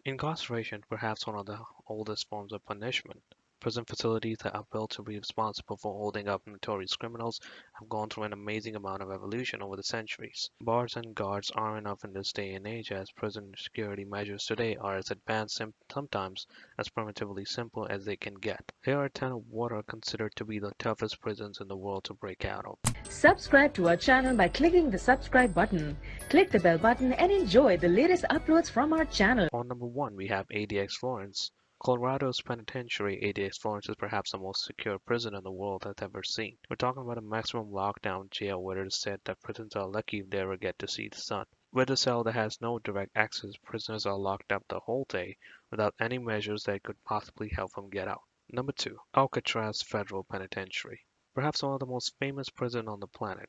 Incarceration, perhaps one of the oldest forms of punishment. Prison facilities that are built to be responsible for holding up notorious criminals have gone through an amazing amount of evolution over the centuries. Bars and guards aren't enough in this day and age, as prison security measures today are as advanced and sometimes as primitively simple as they can get. Here are 10 of what are considered to be the toughest prisons in the world to break out of. Subscribe to our channel by clicking the subscribe button. Click the bell button and enjoy the latest uploads from our channel. On number 1, we have ADX Florence. Colorado's penitentiary, ADX Florence, is perhaps the most secure prison in the world I've ever seen. We're talking about a maximum lockdown jail where it is said that prisoners are lucky if they ever get to see the sun. With a cell that has no direct access, prisoners are locked up the whole day without any measures that could possibly help them get out. Number 2, Alcatraz Federal Penitentiary. Perhaps one of the most famous prisons on the planet.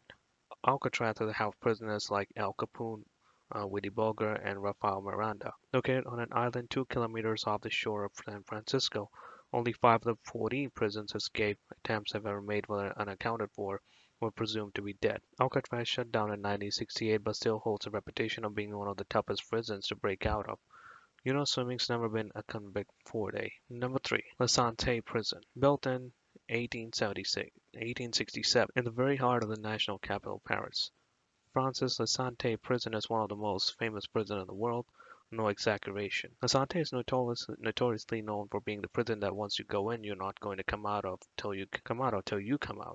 Alcatraz has housed prisoners like Al Capone, Willie Bulger, and Rafael Miranda. Located on an island 2 kilometers off the shore of San Francisco, only 5 of the 14 prisoners escape attempts have ever made were unaccounted for were presumed to be dead. Alcatraz shut down in 1968 but still holds a reputation of being one of the toughest prisons to break out of. You know swimming's never been a convict forte. Number 3. La Santé Prison. Built in 1867 in the very heart of the national capital, Paris. France's La Santé prison is one of the most famous prisons in the world, no exaggeration. La Santé is notoriously known for being the prison that once you go in, you're not going to come out of till you come out.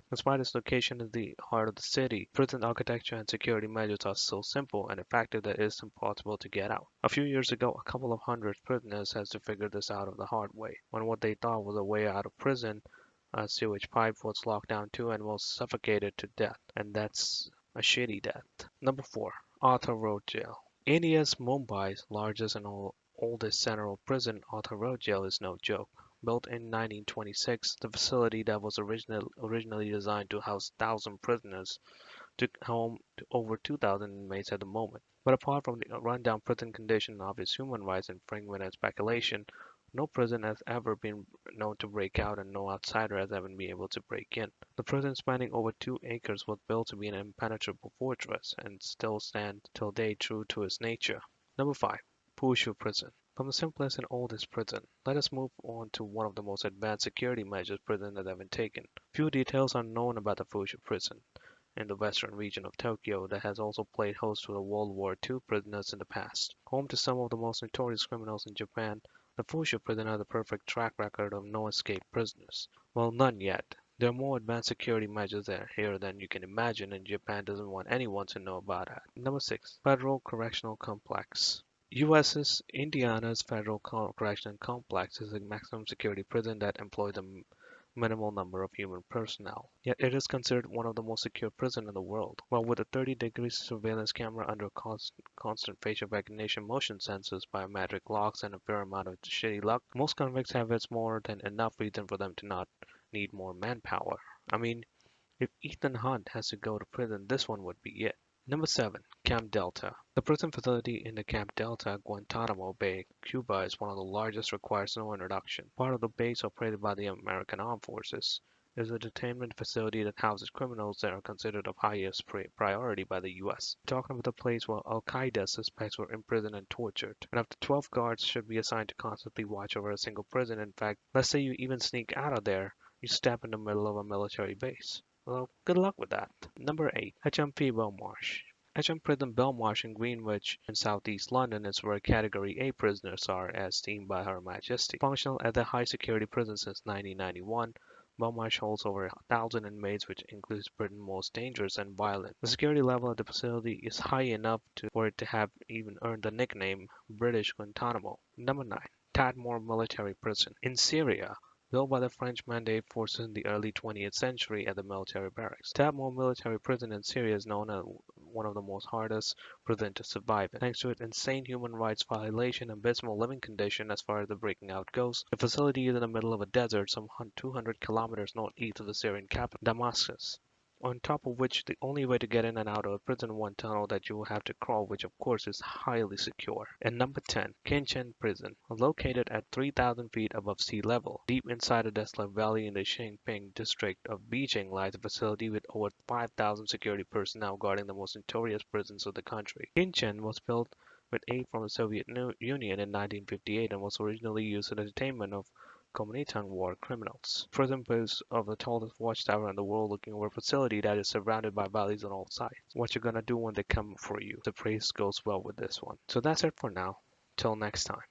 Despite its location in the heart of the city, prison architecture and security measures are so simple and effective that it is impossible to get out. A few years ago, a couple of hundred prisoners had to figure this out of the hard way. When what they thought was a way out of prison, a sewage pipe was locked down too and was suffocated to death. And that's a shitty death. Number 4. Arthur Road Jail. India's Mumbai's largest and oldest central prison, Arthur Road Jail, is no joke. Built in 1926, the facility that was originally designed to house 1,000 prisoners took home to over 2,000 inmates at the moment. But apart from the rundown prison condition and obvious human rights infringement and speculation, no prison has ever been known to break out and no outsider has ever been able to break in. The prison, spanning over 2 acres, was built to be an impenetrable fortress and still stands till date true to its nature. Number 5. Fuchu Prison. From the simplest and oldest prison, let us move on to one of the most advanced security measures prison has ever taken. Few details are known about the Fuchu Prison in the western region of Tokyo that has also played host to the World War II prisoners in the past. Home to some of the most notorious criminals in Japan, the Fuchu prison has a perfect track record of no escaped prisoners. Well, none yet. There are more advanced security measures here than you can imagine, and Japan doesn't want anyone to know about it. Number 6. Federal Correctional Complex. U.S.'s Indiana's Federal Correctional Complex is a maximum security prison that employs a minimal number of human personnel. Yet it is considered one of the most secure prisons in the world. While with a 30-degree surveillance camera under constant facial recognition, motion sensors, biometric locks, and a fair amount of shitty luck, most convicts have it's more than enough reason for them to not need more manpower. I mean, if Ethan Hunt has to go to prison, this one would be it. Number 7. Camp Delta. The prison facility in the Camp Delta, Guantanamo Bay, Cuba is one of the largest, requires no introduction. Part of the base operated by the American Armed Forces is a detainment facility that houses criminals that are considered of highest priority by the U.S. We're talking about the place where Al-Qaeda suspects were imprisoned and tortured. And up to 12 guards should be assigned to constantly watch over a single prison. In fact, let's say you even sneak out of there, you step in the middle of a military base. Well, good luck with that. Number 8. HMP Belmarsh. HMP Prison Belmarsh in Greenwich in southeast London is where Category A prisoners are, as deemed by Her Majesty. Functional as a high-security prison since 1991, Belmarsh holds over 1,000 inmates, which includes Britain's most dangerous and violent. The security level of the facility is high enough for it to have even earned the nickname British Guantanamo. Number 9. Tadmor Military Prison. In Syria, built by the French Mandate forces in the early 20th century at the military barracks. Tadmor military prison in Syria is known as one of the most hardest prisons to survive in. Thanks to its insane human rights violation and abysmal living condition as far as the breaking out goes, the facility is in the middle of a desert some 200 kilometers northeast of the Syrian capital, Damascus. On top of which, the only way to get in and out of the prison one tunnel that you will have to crawl, which of course is highly secure. And number 10, Kenchen Prison. Located at 3,000 feet above sea level, deep inside a desolate valley in the Qincheng district of Beijing lies a facility with over 5,000 security personnel guarding the most notorious prisons of the country. Qincheng was built with aid from the Soviet Union in 1958 and was originally used for the detainment of Comintern war criminals. Prison boasts of the tallest watchtower in the world looking over a facility that is surrounded by valleys on all sides. What you gonna do when they come for you? The praise goes well with this one. So that's it for now. Till next time.